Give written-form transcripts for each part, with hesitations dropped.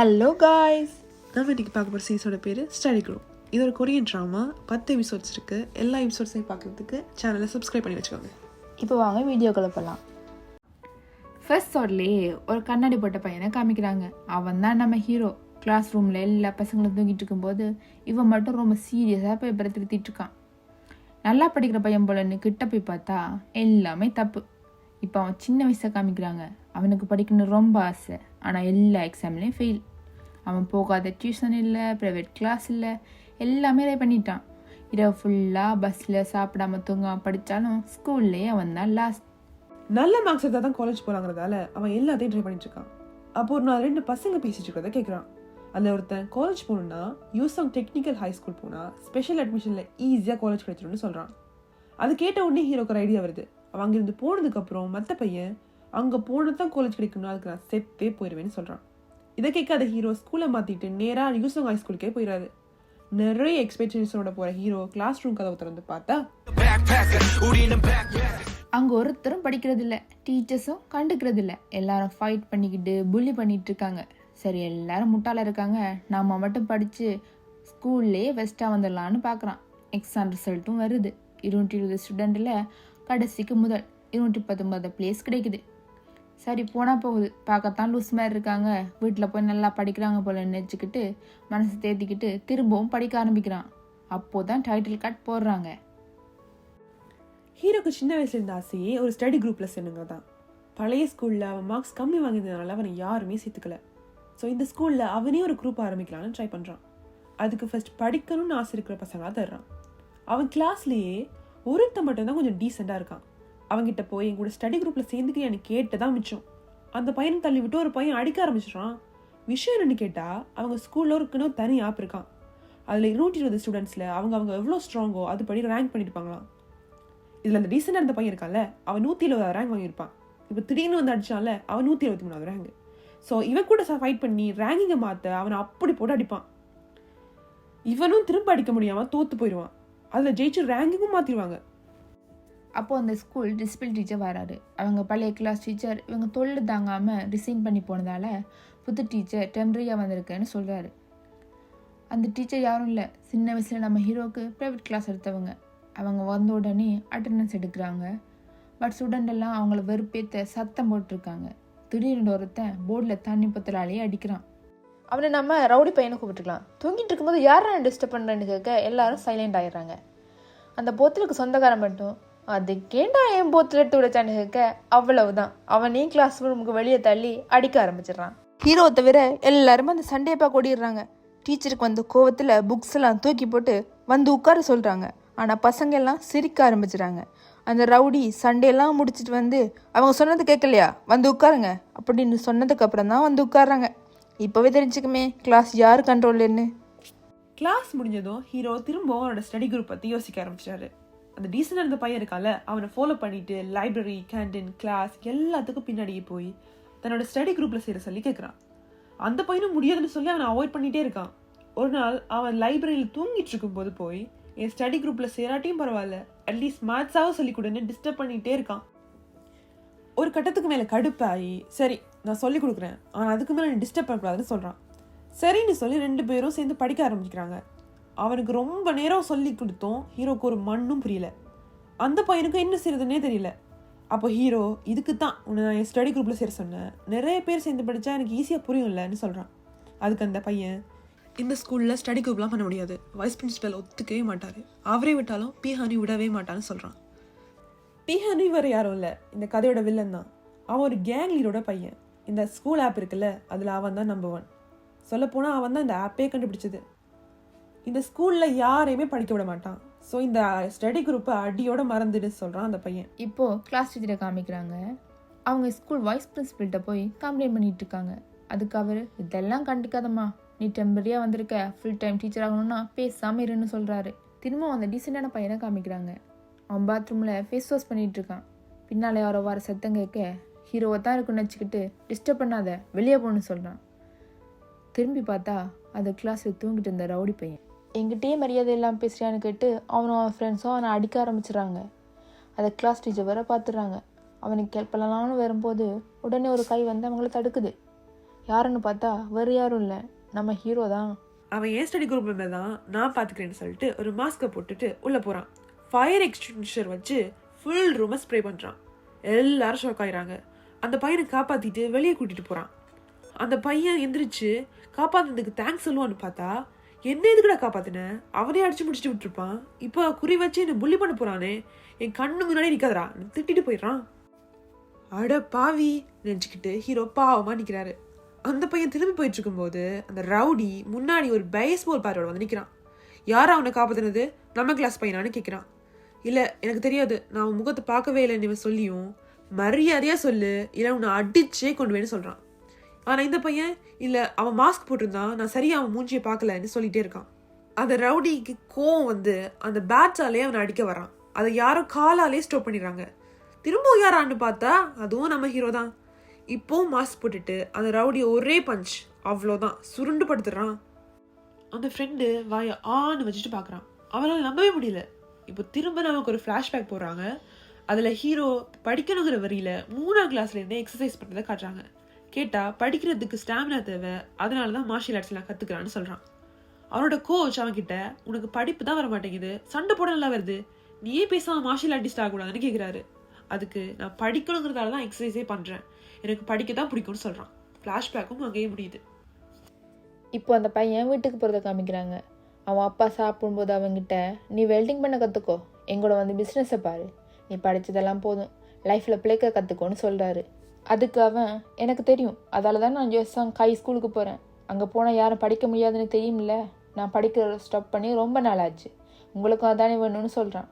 Hello guys, நம்ம இன்றைக்கி பார்க்க போகிற சீரிஸோட பேர் ஸ்டடி குரூப். இது ஒரு கொரியன் ட்ராமா. 10 எபிசோட்ஸ் இருக்குது. எல்லா எபிசோட்ஸையும் பார்க்குறதுக்கு சேனலை சப்ஸ்கிரைப் பண்ணி வச்சுக்கோங்க. இப்போ வாங்க வீடியோக்குள்ள போகலாம். ஃபர்ஸ்ட் ஷாட்லேயே ஒரு கண்ணாடி போட்ட பையனை காமிக்கிறாங்க. அவன் தான் நம்ம ஹீரோ. கிளாஸ் ரூமில் எல்லா பசங்களும் தூங்கிட்டு இருக்கும்போது இவன் மட்டும் ரொம்ப சீரியஸாக பேப்பரை திருத்திட்டு இருக்கான். நல்லா படிக்கிற பையன் போலன்னு கிட்ட போய் பார்த்தா எல்லாமே தப்பு. இப்போ அவன் சின்ன வயசாக காமிக்கிறாங்க. அவனுக்கு படிக்கணும்னு ரொம்ப ஆசை, ஆனால் எல்லா எக்ஸாம்லேயும் ஃபெயில். அவன் போகாத டியூஷன் இல்லை, ப்ரைவேட் கிளாஸ் இல்லை, எல்லாமே ட்ரை பண்ணிட்டான். இரவு ஃபுல்லாக பஸ்ஸில் சாப்பிடாம தூங்காம படித்தாலும் ஸ்கூல்லேயே அவன் தான் லாஸ்ட். நல்ல மார்க்ஸ் எடுத்தால் தான் காலேஜ் போகலாங்கிறதால அவன் எல்லாத்தையும் ட்ரை பண்ணிட்டு இருக்கான். அப்போ ஒரு நாள் 2 பசங்க பேசிட்டு இருக்கிறத கேட்குறான். அதில் ஒருத்தன் காலேஜ் போகணுன்னா யூசங் டெக்னிக்கல் ஹை ஸ்கூல் போனால் ஸ்பெஷல் அட்மிஷனில் ஈஸியாக காலேஜ் கிடைச்சிடும்னு சொல்கிறான். அது கேட்ட உடனே ஹீரோக்கு ஒரு ஐடியா வருது. அவன் அங்கேருந்து போனதுக்கப்புறம் மற்ற பையன் அங்கே போனது தான் காலேஜ் கிடைக்கணும், அதுக்கு நான் செத்தே போயிடுவேன்னு சொல்கிறான். இதை கேட்காத ஹீரோ ஸ்கூலை மாற்றிட்டு நேராக யூசங் ஹை ஸ்கூலுக்கே போயிடாது. நிறைய எக்ஸ்பெக்டேஷனோட போகிற ஹீரோ கிளாஸ் ரூம் கதவை திறந்து பார்த்தா அங்கே ஒருத்தரும் படிக்கிறது இல்லை, டீச்சர்ஸும் கண்டுக்கிறது இல்லை. எல்லாரும் ஃபைட் பண்ணிக்கிட்டு புள்ளி பண்ணிட்டு இருக்காங்க. சரி, எல்லாரும் முட்டாளாக இருக்காங்க, நம்ம மட்டும் படித்து ஸ்கூல்லேயே பெஸ்ட்டாக வந்துடலான்னு பார்க்குறான். எக்ஸாம் ரிசல்ட்டும் வருது. 220 ஸ்டூடெண்ட்டில் கடைசிக்கு முதல் 219 பிளேஸ் கிடைக்குது. சரி, போனால் போகுது, பார்க்கத்தான் லூஸ் மாதிரி இருக்காங்க, வீட்டில் போய் நல்லா படிக்கிறாங்க போல நினச்சிக்கிட்டு மனசு தேத்திக்கிட்டு திரும்பவும் படிக்க ஆரம்பிக்கிறான். அப்போதான் டைட்டில் கார்டு போடுறாங்க. ஹீரோக்கு சின்ன வயசுல இருந்த ஆசையே ஒரு ஸ்டடி குரூப்பில் சேர்ந்துங்க தான். பழைய ஸ்கூலில் அவன் மார்க்ஸ் கம்மி வாங்கினதுனால அவனை யாருமே சேர்த்துக்கல. ஸோ இந்த ஸ்கூலில் அவனே ஒரு குரூப் ஆரம்பிக்கலான்னு ட்ரை பண்ணுறான். அதுக்கு ஃபர்ஸ்ட் படிக்கணும்னு ஆசை இருக்கிற பசங்களாக தர்றான். அவன் கிளாஸ்லேயே ஒருத்த மட்டும்தான் கொஞ்சம் டீசெண்டாக இருக்கான். அவன்கிட்ட போய் என் கூட ஸ்டடி குரூப்பில் சேர்ந்துக்க எனக்கு கேட்டதான் மிச்சம். அந்த பையனை தள்ளி விட்டு ஒரு பையன் அடிக்க ஆரம்பிச்சிடுறான். விஷயம் என்னன்னு கேட்டால் அவங்க ஸ்கூலில் இருக்குன்னு தனி ஆப் இருக்கான். அதில் 220 ஸ்டூடெண்ட்ஸில் அவங்க எவ்வளோ ஸ்ட்ராங்கோ அது படி ரேங்க் பண்ணியிருப்பாங்களாம். இதில் அந்த டீசெண்டாக இருந்த பையன் இருக்கான்ல, அவன் 170 ரேங்க் வாங்கியிருப்பான். இப்போ திடீர்னு வந்து அடிச்சான்ல, அவன் 123 ரேங்க். ஸோ இவன் கூட ஃபைட் பண்ணி ரேங்கிங்கை மாற்ற அவனை அப்படி போட்டு அடிப்பான். இவனும் திரும்ப அடிக்க முடியாமல் தோற்று போயிடுவான். அதில் ஜெயிச்சு ரேங்கிங்கும் மாற்றிடுவாங்க. அப்போது அந்த ஸ்கூல் டிசிப்ளின் டீச்சர் வராரு. அவங்க பழைய கிளாஸ் டீச்சர் இவங்க தொழில் தாங்காமல் ரிசைன் பண்ணி போனதால் புது டீச்சர் டெம்பரரியாக வந்திருக்கேன்னு சொல்கிறாரு. அந்த டீச்சர் யாரும் இல்லை, சின்ன வயசில் நம்ம ஹீரோவுக்கு ப்ரைவேட் கிளாஸ் எடுத்தவங்க. அவங்க வந்த உடனே அட்டெண்டன்ஸ் எடுக்கிறாங்க. பட் ஸ்டூடெண்ட் எல்லாம் அவங்கள வெறுப்பேற்ற சத்தம் போட்டிருக்காங்க. திடீர்னு ஒருத்தன் போர்டில் தண்ணி பத்தலாலேயே அடிக்கிறான். அவனை நம்ம ரவுடி பையனை கூப்பிட்டுக்கலாம். தூங்கிட்டு இருக்கும்போது யாரை டிஸ்டர்ப் பண்ணுறேன்னு கேட்க எல்லாரும் சைலண்ட் ஆகிடுறாங்க. அந்த போத்தலுக்கு சொந்தக்காரன் மட்டும் அதுக்கேண்டா என் போத்தில் எடுத்து விடச்சான்னு கேட்க அவ்வளவுதான், அவனையும் கிளாஸ் ரூமுக்கு வெளியே தள்ளி அடிக்க ஆரம்பிச்சிடுறான். ஹீரோவை தவிர எல்லாருமே அந்த சண்டையை பார்க்க ஓடிடுறாங்க. டீச்சருக்கு வந்த கோவத்தில் புக்ஸ் எல்லாம் தூக்கி போட்டு வந்து உட்கார சொல்கிறாங்க. ஆனால் பசங்க எல்லாம் சிரிக்க ஆரம்பிச்சிடுறாங்க. அந்த ரவுடி சண்டையெல்லாம் முடிச்சுட்டு வந்து அவங்க சொன்னது கேட்கலையா, வந்து உட்காருங்க அப்படின்னு சொன்னதுக்கு அப்புறம் தான் வந்து உட்காடுறாங்க. இப்போவே தெரிஞ்சுக்குமே கிளாஸ் யார் கண்ட்ரோல்னு. கிளாஸ் முடிஞ்சதும் ஹீரோ திரும்பவும் அவனோட ஸ்டடி குரூப் பற்றி யோசிக்க ஆரம்பிச்சாரு. அந்த டீசெண்டாக இருந்த பையன் இருக்கால, அவனை ஃபாலோ பண்ணிட்டு லைப்ரரி, கேன்டீன், கிளாஸ் எல்லாத்துக்கும் பின்னாடியே போய் தன்னோட ஸ்டடி குரூப்பில் சேர சொல்லி கேட்குறான். அந்த பையனும் முடியாதுன்னு சொல்லி அவனை அவாய்ட் பண்ணிகிட்டே இருக்கான். ஒரு நாள் அவன் லைப்ரரியில் தூங்கிட்டு இருக்கும்போது போய் என் ஸ்டடி குரூப்பில் சேராட்டியும் பரவாயில்ல, அட்லீஸ்ட் மேத்ஸாகவும் சொல்லி கொடுன்னு டிஸ்டர்ப் பண்ணிகிட்டே இருக்கான். ஒரு கட்டத்துக்கு மேலே கடுப்பாகி, சரி நான் சொல்லி கொடுக்குறேன், ஆனால் அதுக்கு மேலே நீ டிஸ்டர்ப் பண்ணக்கூடாதுன்னு சொல்கிறான். சரின்னு சொல்லி 2 பேரும் சேர்ந்து படிக்க ஆரம்பிக்கிறாங்க. அவனுக்கு ரொம்ப நேரம் சொல்லி கொடுத்தோம், ஹீரோக்கு ஒரு மண்ணும் புரியல. அந்த பையனுக்கு என்ன செய்யறதுன்னே தெரியல. அப்போ ஹீரோ, இதுக்கு தான் உன்னை நான் என் ஸ்டடி குரூப்பில் சேர சொன்னேன், நிறைய பேர் சேர்ந்து படித்தா எனக்கு ஈஸியாக புரியும்லன்னு சொல்கிறான். அதுக்கு அந்த பையன், இந்த ஸ்கூலில் ஸ்டடி குரூப்லாம் பண்ண முடியாது, வைஸ் பிரின்சிபல் ஒத்துக்கவே மாட்டார், அவரே விட்டாலும் பீஹானி விடவே மாட்டான்னு சொல்கிறான். பீஹானி வேறு யாரும் இல்லை, இந்த கதையோட வில்லன் தான். அவன் ஒரு கேங் லீடரோட பையன். இந்த ஸ்கூல் ஆப் இருக்குல்ல, அதில் அவன் தான் நம்பர் 1. சொல்லப்போனால் அவன் தான் இந்த ஆப்பே கண்டுபிடிச்சது. இந்த ஸ்கூலில் யாரையுமே படிக்க விட மாட்டான். ஸோ இந்த ஸ்டடி குரூப்பை அடியோட மறந்துடுன்னு சொல்கிறான் அந்த பையன். இப்போது கிளாஸ் டீச்சரை காமிக்கிறாங்க. அவங்க ஸ்கூல் வைஸ் பிரின்சிபல்கிட்ட போய் கம்ப்ளைண்ட் பண்ணிட்டு இருக்காங்க. அதுக்கு அவர், இதெல்லாம் கண்டுக்காதம்மா, நீ டெம்பரரியாக வந்திருக்க, ஃபுல் டைம் டீச்சர் ஆகணும்னா பேசாமல் இருன்னு சொல்கிறாரு. திரும்ப அந்த டீசெண்டான பையனை காமிக்கிறாங்க. அவன் பாத்ரூமில் ஃபேஸ் வாஷ் பண்ணிகிட்டு இருக்கான். பின்னால் யாரோ வர சத்தம் கேட்க ஹீரோவை தான் இருக்குன்னு வச்சுக்கிட்டு டிஸ்டர்ப் பண்ணாத, வெளியே போகணுன்னு சொல்கிறான். திரும்பி பார்த்தா அது கிளாஸில் தூங்கிட்டு இருந்த ரவுடி பையன். எங்கிட்டே மரியாதை இல்லாமல் பேசுகிறான்னு கேட்டு அவனும் அவன் ஃப்ரெண்ட்ஸும் அவனை அடிக்க ஆரம்பிச்சிடுறாங்க. அதை கிளாஸ் டீச்சர் வேற பார்த்துடுறாங்க. அவனுக்கு ஹெல்ப் பண்ணலாம்னு வரும்போது உடனே ஒரு கை வந்து அவங்கள தடுக்குது. யாருன்னு பார்த்தா வேறு யாரும் இல்லை, நம்ம ஹீரோ தான். அவன் ஏன் ஸ்டடி குரூப் மெம்பர் தான், நான் பார்த்துக்கிறேன்னு சொல்லிட்டு ஒரு மாஸ்கை போட்டுட்டு உள்ளே போகிறான். ஃபயர் எக்ஸ்டிங்விஷர் வச்சு ஃபுல் ரூமை ஸ்ப்ரே பண்ணுறான். எல்லாரும் ஷாக் ஆயிடுறாங்க. அந்த பையனை காப்பாற்றிட்டு வெளியே கூட்டிகிட்டு போகிறான். அந்த பையன் எந்திரிச்சு காப்பாற்றினதுக்கு தேங்க்ஸ் சொல்லுவான்னு பார்த்தா, என்ன எதுக்குடா காப்பாத்தின, அவனே அடிச்சு முடிச்சுட்டு விட்டுருப்பான். இப்போ குறி வச்சு என்னை புள்ளி பண்ண போறானே, என் கண்ணு முன்னாடி நிற்காதரா, திட்டிட்டு போயிடுறான். அட பாவி நினச்சிக்கிட்டு ஹீரோ பாவமாக நிற்கிறாரு. அந்த பையன் திரும்பி போயிட்டு இருக்கும்போது அந்த ரவுடி முன்னாடி ஒரு பேஸ்பால் பேட்டோட வந்து நிற்கிறான். யாரா அவனை காப்பாற்றினது, நம்ம கிளாஸ் பையனான்னு கேட்குறான். இல்லை எனக்கு தெரியாது, நான் அவன் முகத்தை பார்க்கவே இல்லைன்னு இவன் சொல்லியும் மரியாதையாக சொல்லு, இல்லை உன்னை அடிச்சே கொண்டு வேணும்னு சொல்கிறான். ஆனால் இந்த பையன் இல்லை, அவன் மாஸ்க் போட்டிருந்தான், நான் சரியா அவன் மூஞ்சியை பார்க்கலன்னு சொல்லிகிட்டே இருக்கான். அந்த ரவுடிக்கு கோவம் வந்து அந்த பேட்ஸாலே அவனை அடிக்க வரான். அதை யாரோ காலாலே ஸ்டாப் பண்ணிடுறாங்க. திரும்பவும் யாரான்னு பார்த்தா அதுவும் நம்ம ஹீரோ தான். இப்போவும் மாஸ்க் போட்டுட்டு அந்த ரவுடியை ஒரே பஞ்ச், அவ்வளோதான், சுருண்டு படுத்துறான். அந்த ஃப்ரெண்டு வாயை ஆன்னு வச்சுட்டு பார்க்குறான். அவனால் நம்பவே முடியல. இப்போ திரும்ப நமக்கு ஒரு ஃப்ளாஷ்பேக் போடுறாங்க. அதில் ஹீரோ படிக்கணுங்கிற வரியில் 3ஆம் கிளாஸ்லேருந்தே எக்ஸசைஸ் பண்ணுறதை காட்டுறாங்க. கேட்டால் படிக்கிறதுக்கு ஸ்டாமினா தேவை, அதனால தான் மார்ஷியல் ஆர்ட்ஸ் எல்லாம் கற்றுக்கிறான்னு சொல்கிறான். அவனோட கோச் அவன்கிட்ட, உனக்கு படிப்பு தான் வர மாட்டேங்குது, சண்டை போட நல்லா வருது, நீயே பேசாமல் மார்ஷியல் ஆர்டிஸ்ட் ஆகக்கூடாதுன்னு கேட்குறாரு. அதுக்கு நான் படிக்கணுங்கிறதால தான் எக்ஸசைஸே பண்ணுறேன், எனக்கு படிக்க தான் பிடிக்கும்னு சொல்கிறான். ஃப்ளாஷ்பேக்கும் அங்கேயே முடியுது. இப்போ அந்த பையன் வீட்டுக்கு போகிறத காமிக்கிறாங்க. அவன் அப்பா சாப்பிடும்போது அவங்ககிட்ட, நீ வெல்டிங் பண்ண கற்றுக்கோ, எங்களோட வந்து பிஸ்னஸை பாரு, நீ படித்ததெல்லாம் போதும், லைஃப்பில் பிழைக்க கற்றுக்கோன்னு சொல்கிறாரு. அதுக்கு அவன், எனக்கு தெரியும், அதால் தான் நான் ஜோசாங் காய் ஸ்கூலுக்கு போகிறேன், அங்கே போனால் யாரும் படிக்க முடியாதுன்னு தெரியும்ல, நான் படிக்கிற ஸ்டாப் பண்ணி ரொம்ப நாள் ஆச்சு, உங்களுக்கும் அதானே வேணும்னு சொல்கிறான்.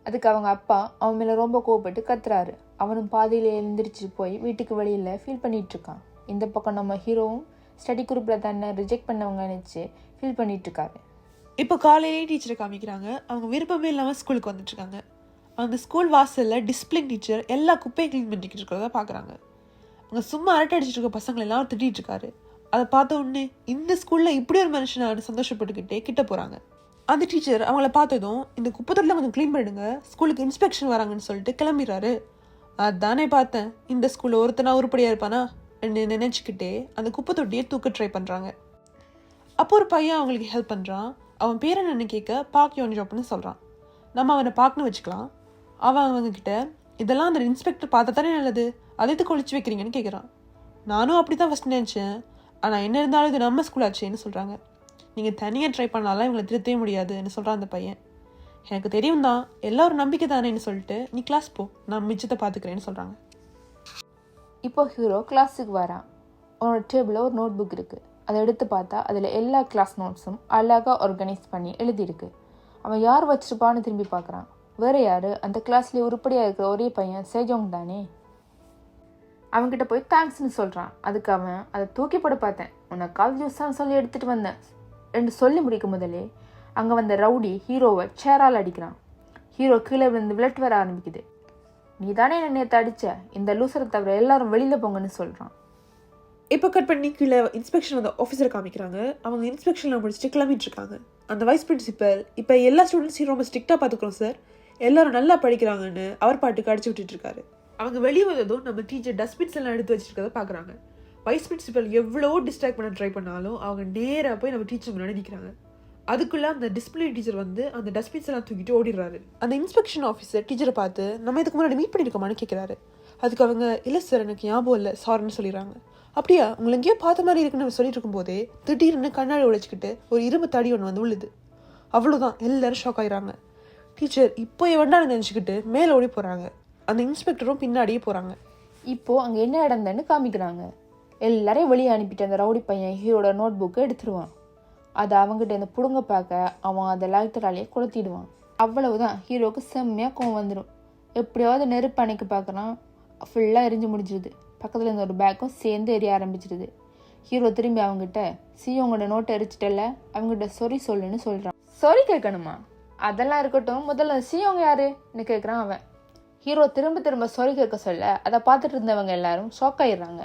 அதுக்கு அவங்க அப்பா அவன் மேலே ரொம்ப கோவப்பட்டு கத்துறாரு. அவனும் பாதியில் எழுந்திரிச்சு போய் வீட்டுக்கு வெளியில் ஃபீல் பண்ணிகிட்ருக்கான். இந்த பக்கம் நம்ம ஹீரோவும் ஸ்டடி குரூப்பில் தானே ரிஜெக்ட் பண்ணவங்க நினச்சி ஃபீல் பண்ணிகிட்ருக்காரு. இப்போ காலையிலேயே டீச்சரை காமிக்கிறாங்க. அவங்க விருப்பமே இல்லாமல் ஸ்கூலுக்கு வந்துட்டுருக்காங்க. அந்த ஸ்கூல் வாசலில் டிசிப்ளின் டீச்சர் எல்லா குப்பையும் க்ளீன் பண்ணிக்கிட்டு இருக்கிறத பார்க்குறாங்க. அவங்க சும்மா அரட்டை அடிச்சுட்டு இருக்க பசங்களெல்லாம் திட்டிகிட்டு இருக்காரு. அதை பார்த்த உடனே இந்த ஸ்கூலில் இப்படி ஒரு மனுஷனான சந்தோஷப்பட்டுக்கிட்டே கிட்ட போகிறாங்க. அந்த டீச்சர் அவங்கள பார்த்ததும், இந்த குப்பைத்தொட்டில் கொஞ்சம் க்ளீன் பண்ணிடுங்க, ஸ்கூலுக்கு இன்ஸ்பெக்ஷன் வராங்கன்னு சொல்லிட்டு கிளம்பிடுறாரு. அதானே பார்த்தேன், இந்த ஸ்கூலில் ஒருத்தனா உருப்படியாக இருப்பானா நினச்சிக்கிட்டே அந்த குப்பை தொட்டியை தூக்க ட்ரை பண்ணுறாங்க. அப்போ ஒரு பையன் அவங்களுக்கு ஹெல்ப் பண்ணுறான். அவன் பேர் என்னன்னு கேட்க பார்க் யோன் ஜாப்னு சொல்கிறான். நம்ம அவனை பார்க்கணும் வச்சுக்கலாம். அவன் அவங்கக்கிட்ட, இதெல்லாம் அந்த இன்ஸ்பெக்டர் பார்த்தா தானே நல்லது, அதை எதுக்கு ஒழிச்சு வைக்கிறீங்கன்னு கேட்குறான். நானும் அப்படி தான் ஃபஸ்ட் நினச்சேன், ஆனால் என்ன இருந்தாலும் இது நம்ம ஸ்கூல் ஆச்சேன்னு சொல்கிறாங்க. நீங்கள் தனியாக ட்ரை பண்ணாலாம் இவங்களை திருத்தவே முடியாதுன்னு சொல்கிறான் அந்த பையன். எனக்கு தெரியும் தான், எல்லோரும் நம்பிக்கை தானேன்னு சொல்லிட்டு நீ கிளாஸ் போ, நான் மிச்சத்தை பார்த்துக்கிறேன்னு சொல்கிறாங்க. இப்போ ஹீரோ கிளாஸுக்கு வரான். அவனோட டேபிளில் ஒரு நோட் புக் இருக்குது. அதை எடுத்து பார்த்தா அதில் எல்லா கிளாஸ் நோட்ஸும் அழகாக ஆர்கனைஸ் பண்ணி எழுதியிருக்கு. அவன் யார் வச்சிருப்பான்னு திரும்பி பார்க்குறான். வேறு யார், அந்த கிளாஸ்லேயே உருப்படியாக இருக்கிற ஒரே பையன் சேஜோங் தானே. அவன்கிட்ட போய் தேங்க்ஸ்ன்னு சொல்கிறான். அதுக்கு அவன், அதை தூக்கி போட பார்த்தேன், உன்னை கால் ஜூஸான்னு சொல்லி எடுத்துகிட்டு வந்தேன் என்று சொல்லி முடிக்கும் முதலே அங்கே வந்த ரவுடி ஹீரோவை சேரால் அடிக்கிறான். ஹீரோ கீழே விழுந்து விளட்டு வர ஆரம்பிக்குது. நீ தானே என்ன நேற்று அடித்த, இந்த லூசரை தவிர எல்லாரும் வெளியில் போங்கன்னு சொல்கிறான். இப்போ கட் பண்ணி கீழே இன்ஸ்பெக்ஷன் வந்த ஆஃபீஸரை காமிக்கிறாங்க. அவங்க இன்ஸ்பெக்ஷனில் முடிச்சுட்டு கிளம்பிட்டு இருக்காங்க. அந்த வைஸ் பிரின்சிபல், இப்போ எல்லா ஸ்டூடெண்ட்ஸையும் ரொம்ப ஸ்ட்ரிக்டாக பார்த்துக்குறோம் சார், எல்லாரும் நல்லா படிக்கிறாங்கன்னு அவர் பாட்டுக்கு அடிச்சு விட்டுட்டு இருக்காரு. அவங்க வெளியே வந்ததும் நம்ம டீச்சர் டஸ்ட்பின்ஸ் எல்லாம் எடுத்து வச்சிருக்கதை பார்க்குறாங்க. வைஸ் பிரின்சிபல் எவ்வளோ டிஸ்ட்ராக்ட் பண்ண ட்ரை பண்ணாலும் அவங்க நேராக போய் நம்ம டீச்சர் முன்னாடி நிற்கிறாங்க. அதுக்குள்ளே அந்த டிசிப்ளின் டீச்சர் வந்து அந்த டஸ்ட்பின்ஸ் எல்லாம் தூக்கிட்டு ஓடிடுறாரு. அந்த இன்ஸ்பெக்ஷன் ஆஃபீஸர் டீச்சரை பார்த்து, நம்ம இதுக்கு முன்னாடி மீட் பண்ணியிருக்கோமான்னு கேட்குறாரு. அதுக்கு அவங்க, இல்லை சார் எனக்கு ஞாபகம் இல்லை சார்ன்னு சொல்லிடுறாங்க. அப்படியா, உங்களை எங்கேயோ பார்த்த மாதிரி இருக்குன்னு சொல்லிட்டு இருக்கும்போதே திடீர்னு கண்ணாடி உடைச்சிக்கிட்டு ஒரு இரும்பு தடி ஒன்று வந்து விழுது. அவ்வளோதான், எல்லாரும் ஷாக் ஆயிடுறாங்க. டீச்சர் இப்போ வேண்டாம்னு நினச்சிக்கிட்டு மேலே ஓடி போகிறாங்க. அந்த இன்ஸ்பெக்டரும் பின்னாடியே போகிறாங்க. இப்போது அங்கே என்ன நடந்ததுன்னு காமிக்கிறாங்க. எல்லாரையும் வெளியே அனுப்பிட்டு அந்த ரவுடி பையன் ஹீரோட நோட் புக்கை எடுத்துருவான். அதை அவங்ககிட்ட இந்த புடுங்க பார்க்க அவன் அதை லைட்டராலேயே கொளுத்திடுவான். அவ்வளவுதான், ஹீரோவுக்கு செம்மையாக கோவம் வந்துடும். எப்படியாவது நெருப்பு அணைக்க பார்க்குறான், ஃபுல்லாக எரிஞ்சு முடிஞ்சிடுது. பக்கத்தில் இருந்த ஒரு பேக்கும் சேர்ந்து எரிய ஆரம்பிச்சிடுது. ஹீரோ திரும்பி அவங்ககிட்ட, உங்களோட நோட்டை எரிச்சிட்டல, அவங்ககிட்ட சொரி சொல்லுன்னு சொல்கிறான். சொரி கேட்கணுமா, அதெல்லாம் இருக்கட்டும், முதல்ல சியோங்க யாருன்னு கேட்குறான் அவன். ஹீரோ திரும்ப திரும்ப சொரி கேட்க சொல்ல அதை பார்த்துட்டு இருந்தவங்க எல்லாரும் ஷாக் ஆயிடுறாங்க.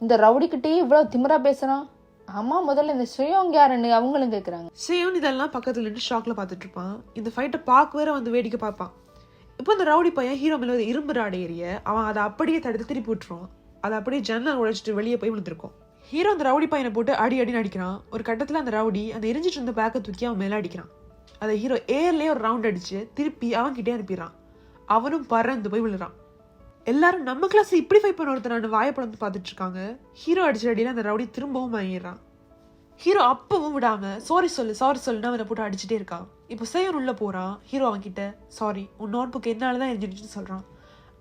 இந்த ரவுடிக்கிட்டே இவ்வளோ திமிரா பேசுகிறான். ஆமாம், முதல்ல இந்த ஸ்ரேயோங்க யாருன்னு அவங்களும் கேட்குறாங்க. ஸ்ரேயோன் இதெல்லாம் பக்கத்தில் நின்று ஷாக்கில் பார்த்துட்டு இருப்பான். இந்த ஃபைட்டை பார்க்க வேற வந்து வேடிக்கை பார்ப்பான். இப்போ இந்த ரவுடி பையன் ஹீரோ மேலே ஒரு இரும்பு ராடு ஏறிய அவன் அதை அப்படியே தடுத்து திருப்பி விட்டுருவான். அதை அப்படியே ஜன்னல் உடைச்சிட்டு வெளியே போய் விழுந்திருக்கும். ஹீரோ அந்த ரவுடி பையனை போட்டு அடி அடின்னு அடிக்கிறான். ஒரு கட்டத்தில் அந்த ரவுடி அந்த எரிஞ்சிட்டு இருந்த பேக்கை தூக்கி அவன் மேலே அடிக்கிறான். அதை ஹீரோ ஏர்லேயே ஒரு ரவுண்ட் அடிச்சு திருப்பி அவன்கிட்டே அனுப்பிடுறான். அவனும் பறந்து போய் விழுறான். எல்லாரும் நம்ம கிளாஸ் இப்படி ஃபைட் பண்ண ஒருத்தர் வாயை பழந்து பார்த்துட்டு இருக்காங்க. ஹீரோ அடிச்ச அடியில் அந்த ரவுடி திரும்பவும் வாங்கிடுறான். ஹீரோ அப்பவும் விடாம சாரி சொல்லுன்னு அவனை போட்டு அடிச்சுட்டே இருக்கான். இப்போ சேவன் உள்ள போறான். ஹீரோ அவன்கிட்ட சாரி, உன் நோட் புக் என்னாலதான் எரிஞ்சிடுச்சுன்னு சொல்றான்.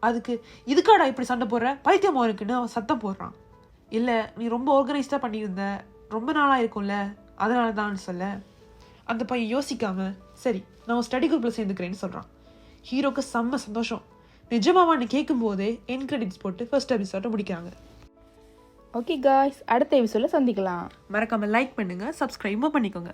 அதுக்கு இதுக்காடா இப்படி சண்டை போடுற, பைத்தியமா இருக்குன்னு அவன் சத்தம் போடுறான். இல்ல, நீ ரொம்ப ஆர்கனைஸ்டா பண்ணியிருந்த, ரொம்ப நாளா இருக்கும்ல, அதனாலதான் சொல்ல. அந்த பையன் யோசிக்காம சரி நான் ஸ்டடி குரூப்ல சேர்ந்துக்கிறேன்னு சொல்றான். ஹீரோக்கு செம்ம சந்தோஷம். நிஜமாவான்னு கேட்கும் போதே என் கிரெடிட்ஸ் போட்டு ஃபர்ஸ்ட் எபிசோட முடிக்கிறாங்க. ஓகே காய்ஸ், அடுத்த எபிசோட சந்திக்கலாம். மறக்காம லைக் பண்ணுங்க, சப்ஸ்கிரைபும் பண்ணிக்கோங்க.